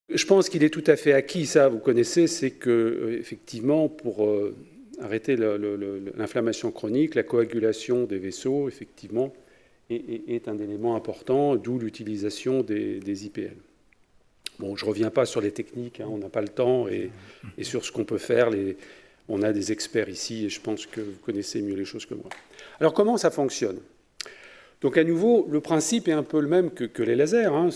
Je pense qu'il est tout à fait acquis, ça vous connaissez, c'est que effectivement pour arrêter l'inflammation chronique, la coagulation des vaisseaux, effectivement, est un élément important, d'où l'utilisation des IPL. Bon, je ne reviens pas sur les techniques, hein, on n'a pas le temps, et sur ce qu'on peut faire. On a des experts ici, et je pense que vous connaissez mieux les choses que moi. Alors, comment ça fonctionne? Donc, à nouveau, le principe est un peu le même que les lasers. Hein,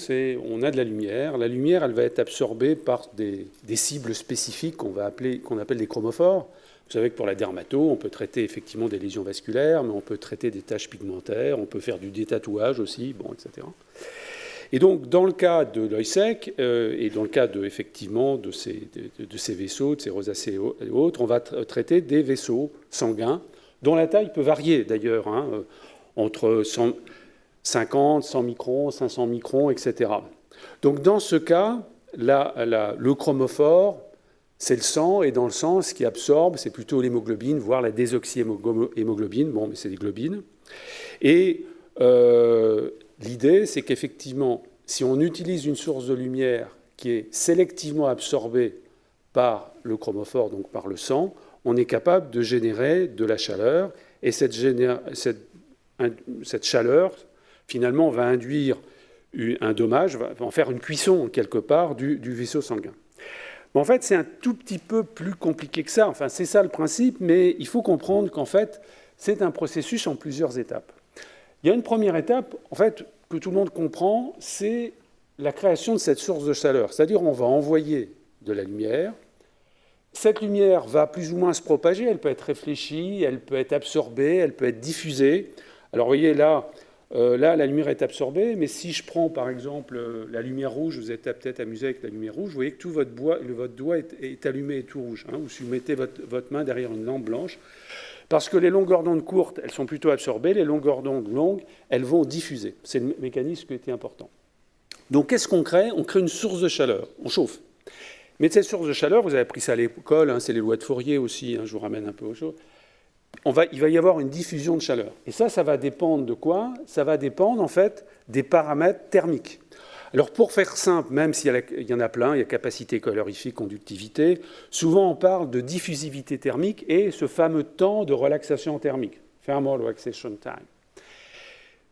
on a de la lumière. La lumière, elle va être absorbée par des cibles spécifiques qu'on appelle des chromophores. Vous savez que pour la dermato, on peut traiter effectivement des lésions vasculaires, mais on peut traiter des taches pigmentaires, on peut faire du détatouage aussi, bon, etc. Et donc, dans le cas de l'œil sec, et dans le cas effectivement de ces vaisseaux, de ces rosacées et autres, on va traiter des vaisseaux sanguins, dont la taille peut varier d'ailleurs, hein, entre 50, 100 microns, 500 microns, etc. Donc, dans ce cas, le chromophore, c'est le sang, et dans le sang, ce qui absorbe, c'est plutôt l'hémoglobine, voire la désoxyhémoglobine, bon, mais c'est des globines. Et l'idée, c'est qu'effectivement, si on utilise une source de lumière qui est sélectivement absorbée par le chromophore, donc par le sang, on est capable de générer de la chaleur, et cette chaleur, finalement, va induire un dommage, va en faire une cuisson, quelque part, du vaisseau sanguin. Mais en fait, c'est un tout petit peu plus compliqué que ça. Enfin, c'est ça le principe, mais il faut comprendre qu'en fait, c'est un processus en plusieurs étapes. Il y a une première étape, en fait, que tout le monde comprend, c'est la création de cette source de chaleur. C'est-à-dire, on va envoyer de la lumière. Cette lumière va plus ou moins se propager. Elle peut être réfléchie, elle peut être absorbée, elle peut être diffusée. Alors, vous voyez, là, la lumière est absorbée, mais si je prends, par exemple, la lumière rouge, vous êtes peut-être amusé avec la lumière rouge, vous voyez que tout votre doigt est allumé et tout rouge. Hein, ou si vous mettez votre main derrière une lampe blanche. Parce que les longueurs d'onde courtes, elles sont plutôt absorbées. Les longueurs d'onde longues, elles vont diffuser. C'est le mécanisme qui était important. Donc, qu'est-ce qu'on crée? On crée une source de chaleur. On chauffe. Mais cette source de chaleur, vous avez appris ça à l'école, hein, c'est les lois de Fourier aussi, hein, je vous ramène un peu aux choses. Il va y avoir une diffusion de chaleur. Et ça va dépendre de quoi? Ça va dépendre, en fait, des paramètres thermiques. Alors, pour faire simple, même s'il y en a plein, il y a capacité calorifique, conductivité, souvent on parle de diffusivité thermique et ce fameux temps de relaxation thermique, thermal relaxation time.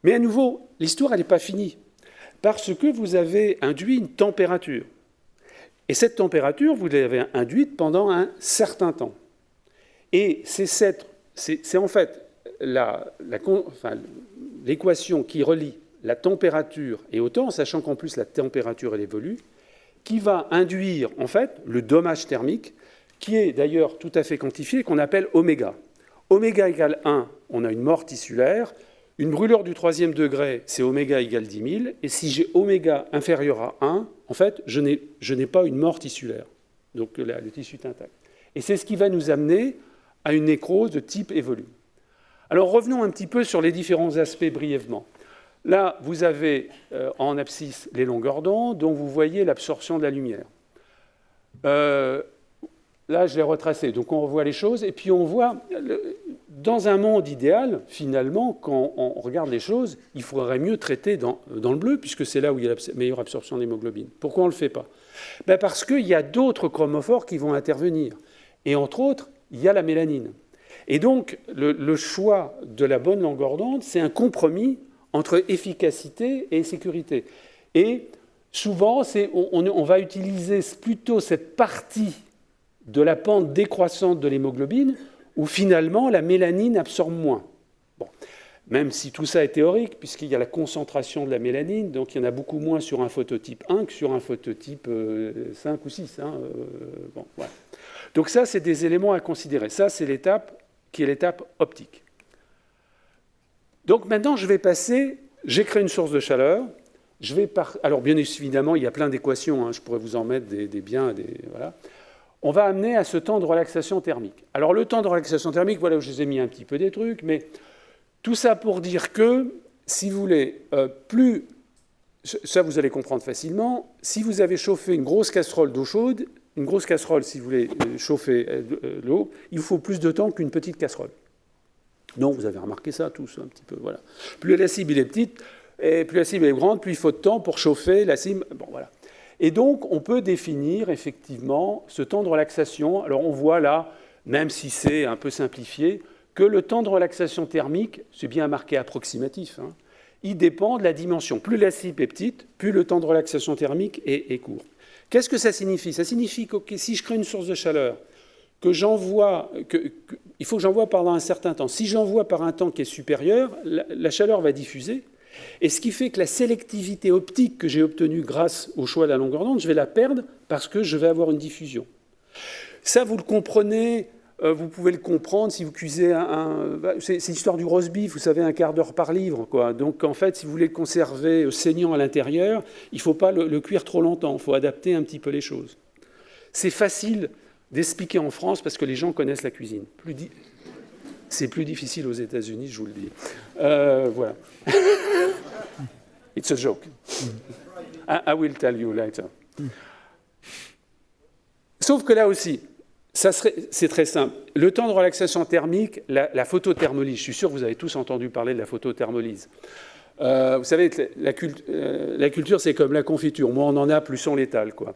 Mais à nouveau, l'histoire, elle n'est pas finie, parce que vous avez induit une température. Et cette température, vous l'avez induite pendant un certain temps. Et c'est en fait l'équation qui relie la température et au temps, sachant qu'en plus la température elle évolue, qui va induire en fait le dommage thermique, qui est d'ailleurs tout à fait quantifié, qu'on appelle oméga. Oméga égale 1, on a une mort tissulaire. Une brûlure du 3e degré, c'est oméga égale 10 000. Et si j'ai oméga inférieur à 1, en fait, je n'ai pas une mort tissulaire. Donc le tissu est intact. Et c'est ce qui va nous amener à une nécrose de type évolu. Alors revenons un petit peu sur les différents aspects brièvement. Là, vous avez en abscisse les longueurs d'onde, dont vous voyez l'absorption de la lumière. Là, je l'ai retracé. Donc on revoit les choses. Et puis on voit, dans un monde idéal, finalement, quand on regarde les choses, il faudrait mieux traiter dans le bleu, puisque c'est là où il y a la meilleure absorption d'hémoglobine. Pourquoi on ne le fait pas? Parce qu'il y a d'autres chromophores qui vont intervenir. Et entre autres, il y a la mélanine. Et donc, le choix de la bonne longueur d'onde, c'est un compromis entre efficacité et sécurité. Et souvent, on va utiliser plutôt cette partie de la pente décroissante de l'hémoglobine où finalement la mélanine absorbe moins. Bon. Même si tout ça est théorique, puisqu'il y a la concentration de la mélanine, donc il y en a beaucoup moins sur un phototype 1 que sur un phototype 5 ou 6. Hein, bon, voilà. Donc ça, c'est des éléments à considérer. Ça, c'est l'étape qui est l'étape optique. Donc maintenant, je vais passer, j'ai créé une source de chaleur. Alors bien évidemment, il y a plein d'équations, hein, je pourrais vous en mettre des biens, voilà. On va amener à ce temps de relaxation thermique. Alors le temps de relaxation thermique, voilà où je vous ai mis un petit peu des trucs, mais tout ça pour dire que, si vous voulez, ça vous allez comprendre facilement, si vous avez chauffé une grosse casserole d'eau chaude, une grosse casserole, si vous voulez chauffer l'eau, il vous faut plus de temps qu'une petite casserole. Non, vous avez remarqué ça tous un petit peu, voilà. Plus la cible est petite, et plus la cible est grande, plus il faut de temps pour chauffer la cible. Bon, voilà. Et donc, on peut définir effectivement ce temps de relaxation. Alors, on voit là, même si c'est un peu simplifié, que le temps de relaxation thermique, c'est bien marqué approximatif, hein, il dépend de la dimension. Plus la cible est petite, plus le temps de relaxation thermique est court. Qu'est-ce que ça signifie? Ça signifie que si je crée une source de chaleur, il faut que j'envoie pendant un certain temps. Si j'envoie par un temps qui est supérieur, la chaleur va diffuser. Et ce qui fait que la sélectivité optique que j'ai obtenue grâce au choix de la longueur d'onde, je vais la perdre parce que je vais avoir une diffusion. Ça, vous le comprenez, vous pouvez le comprendre si vous cuisez c'est l'histoire du roast beef, vous savez, 1/4 d'heure par livre, quoi. Donc, en fait, si vous voulez le conserver saignant à l'intérieur, il ne faut pas le cuire trop longtemps, il faut adapter un petit peu les choses. C'est facile d'expliquer en France parce que les gens connaissent la cuisine. C'est plus difficile aux États-Unis, je vous le dis. Voilà. It's a joke. I will tell you later. Sauf que là aussi, c'est très simple. Le temps de relaxation thermique, la photothermolyse, je suis sûr que vous avez tous entendu parler de la photothermolyse. Vous savez, la culture, c'est comme la confiture. Moins on en a, plus on l'étale, quoi.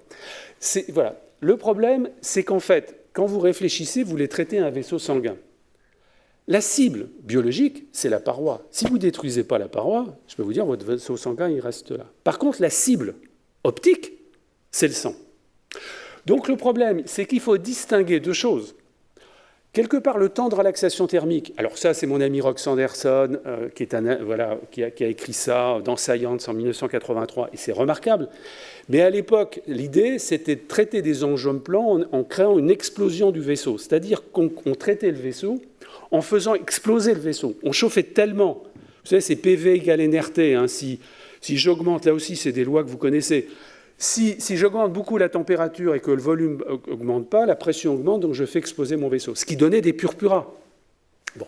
Voilà. Le problème, c'est qu'en fait, quand vous réfléchissez, vous voulez traiter un vaisseau sanguin. La cible biologique, c'est la paroi. Si vous ne détruisez pas la paroi, je peux vous dire, votre vaisseau sanguin, il reste là. Par contre, la cible optique, c'est le sang. Donc le problème, c'est qu'il faut distinguer deux choses. Quelque part, le temps de relaxation thermique, alors ça, c'est mon ami Rox Sanderson qui a écrit ça dans Science en 1983, et c'est remarquable. Mais à l'époque, l'idée, c'était de traiter des angiomes plans en créant une explosion du vaisseau. C'est-à-dire qu'on traitait le vaisseau en faisant exploser le vaisseau. On chauffait tellement. Vous savez, c'est PV égale NRT. Hein, si j'augmente, là aussi, c'est des lois que vous connaissez. Si j'augmente beaucoup la température et que le volume n'augmente pas, la pression augmente, donc je fais exploser mon vaisseau. Ce qui donnait des purpura. Bon.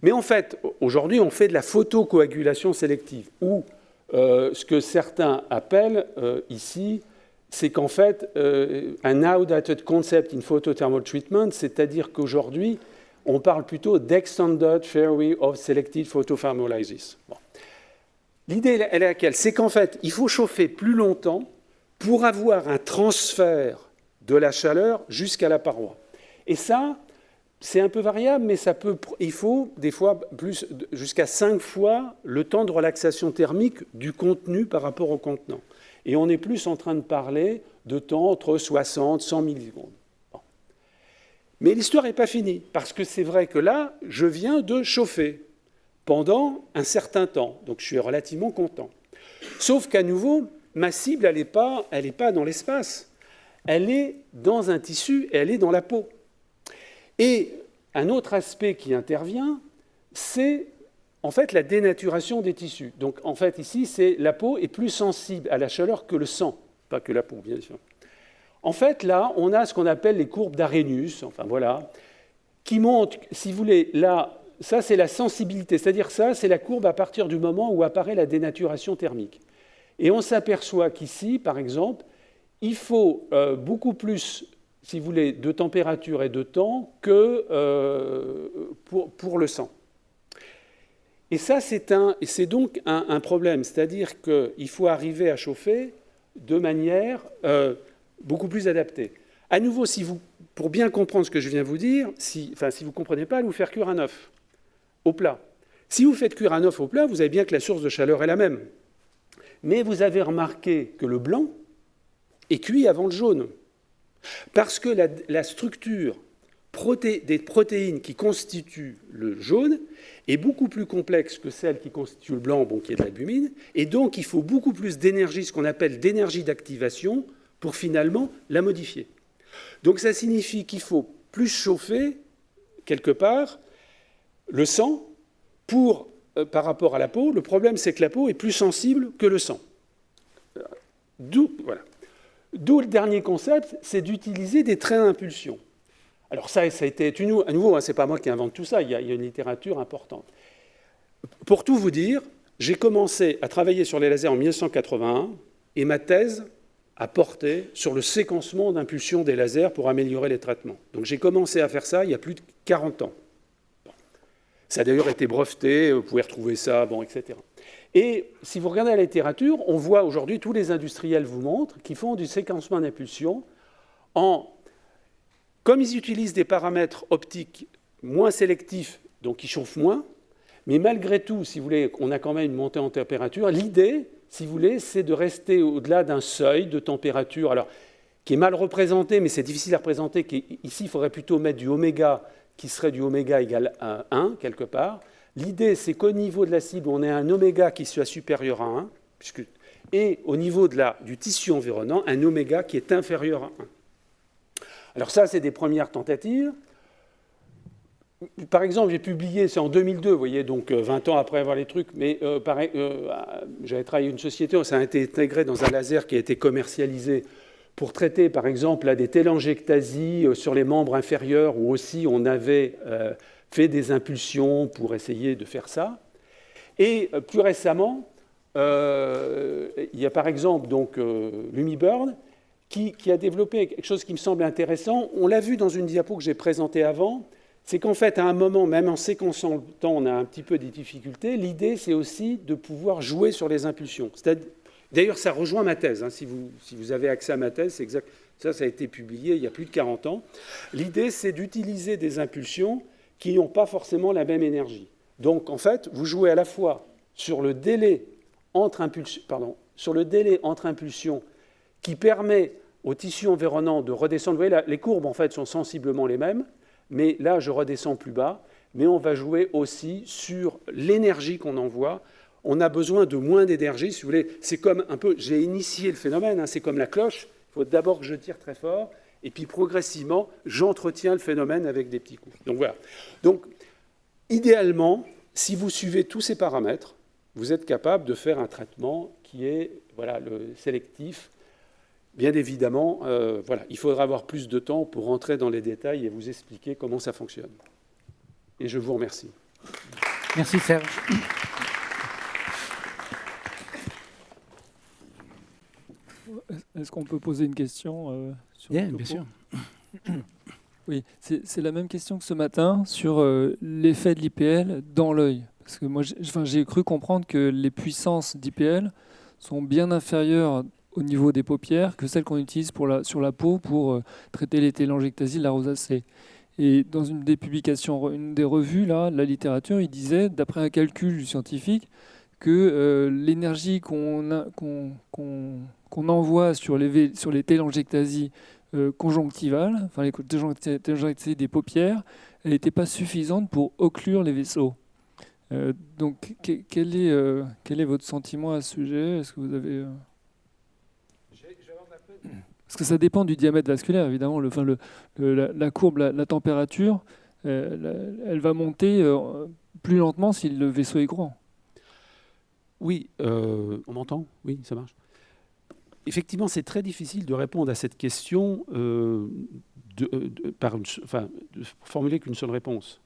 Mais en fait, aujourd'hui, on fait de la photocoagulation sélective, où ce que certains appellent ici, c'est qu'en fait, un outdated concept in photothermal treatment, c'est-à-dire qu'aujourd'hui, on parle plutôt d'extended theory of selective photothermolysis. Bon. L'idée, elle est laquelle? C'est qu'en fait, il faut chauffer plus longtemps pour avoir un transfert de la chaleur jusqu'à la paroi. Et ça, c'est un peu variable, mais il faut des fois jusqu'à 5 fois le temps de relaxation thermique du contenu par rapport au contenant. Et on est plus en train de parler de temps entre 60 et 100 millisecondes. Bon. Mais l'histoire n'est pas finie, parce que c'est vrai que là, je viens de chauffer pendant un certain temps, donc je suis relativement content. Sauf qu'à nouveau, ma cible, elle n'est pas dans l'espace, elle est dans un tissu, et elle est dans la peau. Et un autre aspect qui intervient, c'est en fait la dénaturation des tissus. Donc en fait ici, la peau est plus sensible à la chaleur que le sang, pas que la peau bien sûr. En fait là, on a ce qu'on appelle les courbes d'Arrhenius, enfin voilà, qui montrent, si vous voulez, là, ça c'est la sensibilité, c'est-à-dire ça c'est la courbe à partir du moment où apparaît la dénaturation thermique. Et on s'aperçoit qu'ici, par exemple, il faut beaucoup plus, si vous voulez, de température et de temps que pour le sang. Et ça, c'est donc un problème. C'est-à-dire qu'il faut arriver à chauffer de manière beaucoup plus adaptée. À nouveau, pour bien comprendre ce que je viens de vous dire, si vous ne comprenez pas, vous faire cuire un œuf au plat. Si vous faites cuire un œuf au plat, vous avez bien que la source de chaleur est la même. Mais vous avez remarqué que le blanc est cuit avant le jaune. Parce que la structure des protéines qui constituent le jaune est beaucoup plus complexe que celle qui constitue le blanc, qui est de l'albumine, et donc il faut beaucoup plus d'énergie, ce qu'on appelle d'énergie d'activation, pour finalement la modifier. Donc ça signifie qu'il faut plus chauffer, quelque part, le sang par rapport à la peau. Le problème, c'est que la peau est plus sensible que le sang. D'où le dernier concept, c'est d'utiliser des trains d'impulsion. Alors ça a été, à nouveau, ce n'est pas moi qui invente tout ça, il y a une littérature importante. Pour tout vous dire, j'ai commencé à travailler sur les lasers en 1981, et ma thèse a porté sur le séquencement d'impulsion des lasers pour améliorer les traitements. Donc j'ai commencé à faire ça il y a plus de 40 ans. Ça a d'ailleurs été breveté, vous pouvez retrouver ça, etc. Et si vous regardez la littérature, on voit aujourd'hui, tous les industriels vous montrent, qu'ils font du séquencement d'impulsion comme ils utilisent des paramètres optiques moins sélectifs, donc ils chauffent moins, mais malgré tout, si vous voulez, on a quand même une montée en température. L'idée, si vous voulez, c'est de rester au-delà d'un seuil de température, alors, qui est mal représenté, mais c'est difficile à représenter. Ici, il faudrait plutôt mettre du oméga, qui serait du oméga égale à 1, quelque part. L'idée, c'est qu'au niveau de la cible, on ait un oméga qui soit supérieur à 1, et au niveau du tissu environnant, un oméga qui est inférieur à 1. Alors ça, c'est des premières tentatives. Par exemple, j'ai publié, c'est en 2002, vous voyez, donc 20 ans après avoir les trucs, mais j'avais travaillé à une société, ça a été intégré dans un laser qui a été commercialisé pour traiter, par exemple, des télangiectasies sur les membres inférieurs, où aussi on avait fait des impulsions pour essayer de faire ça. Et plus récemment, il y a par exemple donc, Lumibird qui a développé quelque chose qui me semble intéressant. On l'a vu dans une diapo que j'ai présentée avant, c'est qu'en fait, à un moment, même en séquençant le temps, on a un petit peu des difficultés. L'idée, c'est aussi de pouvoir jouer sur les impulsions. D'ailleurs, ça rejoint ma thèse. Si vous avez accès à ma thèse, c'est exact. Ça a été publié il y a plus de 40 ans. L'idée, c'est d'utiliser des impulsions qui n'ont pas forcément la même énergie. Donc, en fait, vous jouez à la fois sur le délai entre impulsions qui permet au tissu environnant de redescendre. Vous voyez, les courbes, en fait, sont sensiblement les mêmes, mais là, je redescends plus bas. Mais on va jouer aussi sur l'énergie qu'on envoie. On a besoin de moins d'énergie, si vous voulez. C'est comme un peu, j'ai initié le phénomène, c'est comme la cloche. Il faut d'abord que je tire très fort, et puis progressivement, j'entretiens le phénomène avec des petits coups. Donc voilà. Donc, idéalement, si vous suivez tous ces paramètres, vous êtes capable de faire un traitement qui est le sélectif. Bien évidemment, il faudra avoir plus de temps pour rentrer dans les détails et vous expliquer comment ça fonctionne. Et je vous remercie. Merci Serge. Est-ce qu'on peut poser une question sur le topo ? Bien sûr. Oui, c'est la même question que ce matin sur l'effet de l'IPL dans l'œil. Parce que moi, j'ai cru comprendre que les puissances d'IPL sont bien inférieures au niveau des paupières que celles qu'on utilise sur la peau pour traiter les télangiectasies, la rosacée. Et dans une des publications, une des revues, là, la littérature, il disait, d'après un calcul scientifique, que l'énergie qu'on envoie sur les télangiectasies conjonctivales, enfin les télangiectasies des paupières, elle n'était pas suffisante pour occlure les vaisseaux. Donc, quel est votre sentiment à ce sujet ? Est-ce que vous avez... Parce que ça dépend du diamètre vasculaire, évidemment. La courbe, la température, elle va monter plus lentement si le vaisseau est grand. Oui, on m'entend ? Oui, ça marche. Effectivement, c'est très difficile de répondre à cette question pour formuler qu'une seule réponse.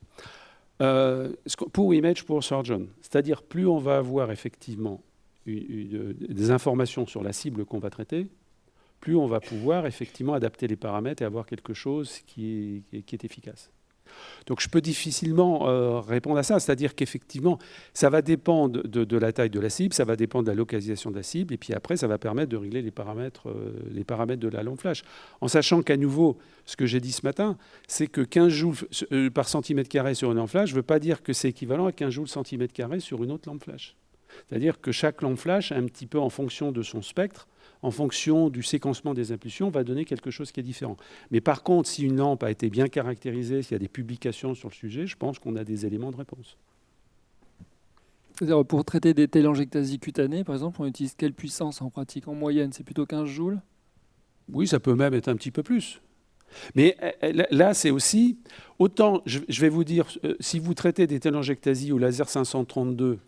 Pour image, pour surgeon. C'est-à-dire, plus on va avoir effectivement des informations sur la cible qu'on va traiter, plus on va pouvoir effectivement adapter les paramètres et avoir quelque chose qui est efficace. Donc je peux difficilement répondre à ça, c'est-à-dire qu'effectivement, ça va dépendre de la taille de la cible, ça va dépendre de la localisation de la cible, et puis après, ça va permettre de régler les paramètres de la lampe flash. En sachant qu'à nouveau, ce que j'ai dit ce matin, c'est que 15 joules par centimètre carré sur une lampe flash ne veut pas dire que c'est équivalent à 15 joules centimètre carré sur une autre lampe flash. C'est-à-dire que chaque lampe flash, un petit peu en fonction de son spectre, en fonction du séquencement des impulsions, va donner quelque chose qui est différent. Mais par contre, si une lampe a été bien caractérisée, s'il y a des publications sur le sujet, je pense qu'on a des éléments de réponse. C'est-à-dire, pour traiter des télangiectasies cutanées, par exemple, on utilise quelle puissance en pratique ? En moyenne, c'est plutôt 15 joules ? Oui, ça peut même être un petit peu plus. Mais là, c'est aussi... Autant, je vais vous dire, si vous traitez des télangiectasies au laser 532,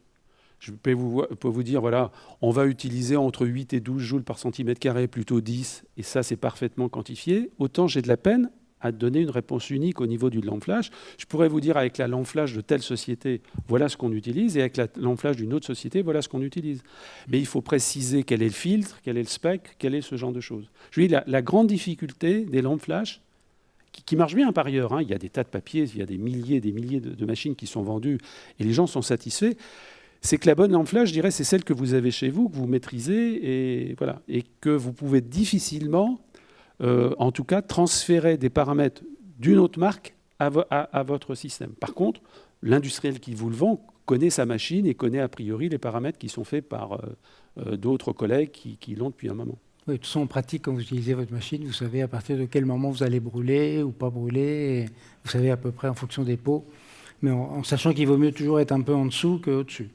je peux vous dire, voilà, on va utiliser entre 8 et 12 joules par centimètre carré, plutôt 10, et ça, c'est parfaitement quantifié. Autant j'ai de la peine à donner une réponse unique au niveau du lampe flash. Je pourrais vous dire, avec la lampe flash de telle société, voilà ce qu'on utilise, et avec la lampe flash d'une autre société, voilà ce qu'on utilise. Mais il faut préciser quel est le filtre, quel est le spec, quel est ce genre de choses. Je dis, la grande difficulté des lampes flash, qui marchent bien par ailleurs, il y a des tas de papiers, il y a des milliers de machines qui sont vendues, et les gens sont satisfaits. c'est que la bonne lampe flash, je dirais, c'est celle que vous avez chez vous, que vous maîtrisez, et, voilà, et que vous pouvez difficilement, en tout cas, transférer des paramètres d'une autre marque à votre système. Par contre, l'industriel qui vous le vend connaît sa machine et connaît a priori les paramètres qui sont faits par d'autres collègues qui l'ont depuis un moment. Oui, de toute façon, en pratique, quand vous utilisez votre machine, vous savez à partir de quel moment vous allez brûler ou pas brûler. Et vous savez à peu près en fonction des pots, mais en sachant qu'il vaut mieux toujours être un peu en dessous qu'au-dessus.